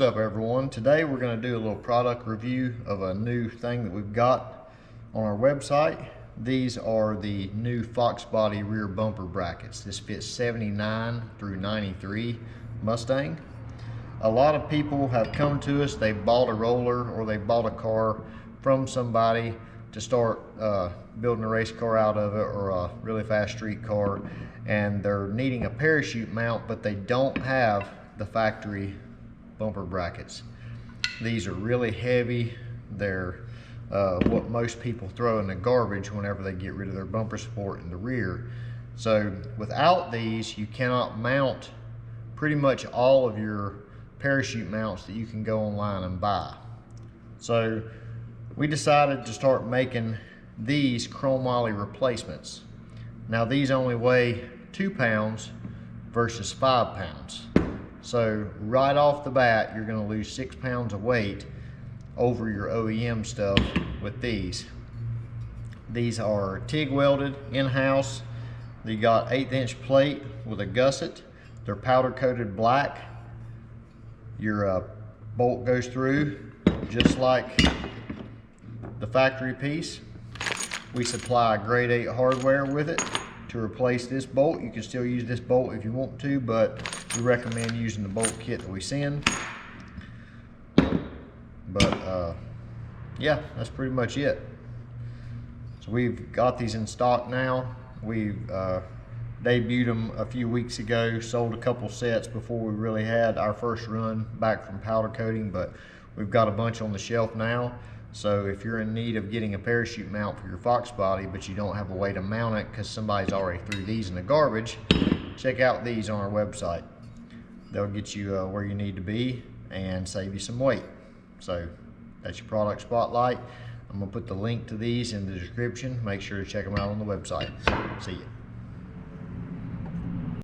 up, everyone? Today we're going to do a little product review of a new thing that we've got on our website. These are the new Foxbody rear bumper brackets. This fits 79 through 93 Mustang. A lot of people have come to us, they bought a roller or they bought a car from somebody to start building a race car out of it, or a really fast street car, and they're needing a parachute mount, but they don't have the factory bumper brackets. These are really heavy. They're what most people throw in the garbage whenever they get rid of their bumper support in the rear. So without these, you cannot mount pretty much all of your parachute mounts that you can go online and buy. So we decided to start making these Chromoly replacements. Now these only weigh 2 pounds versus 5 pounds. So right off the bat, you're going to lose 6 pounds of weight over your OEM stuff with these. These are TIG welded in-house. They got 1/8 inch plate with a gusset. They're powder coated black. Your bolt goes through just like the factory piece. We supply grade 8 hardware with it to replace this bolt. You can still use this bolt if you want to, but we recommend using the bolt kit that we send. But yeah, that's pretty much it. So we've got these in stock now. We've debuted them a few weeks ago, sold a couple sets before we really had our first run back from powder coating, but we've got a bunch on the shelf now. So if you're in need of getting a parachute mount for your Foxbody, but you don't have a way to mount it because somebody's already threw these in the garbage, check out these on our website. They'll get you where you need to be and save you some weight. So that's your product spotlight. I'm gonna put the link to these in the description. Make sure to check them out on the website. See ya.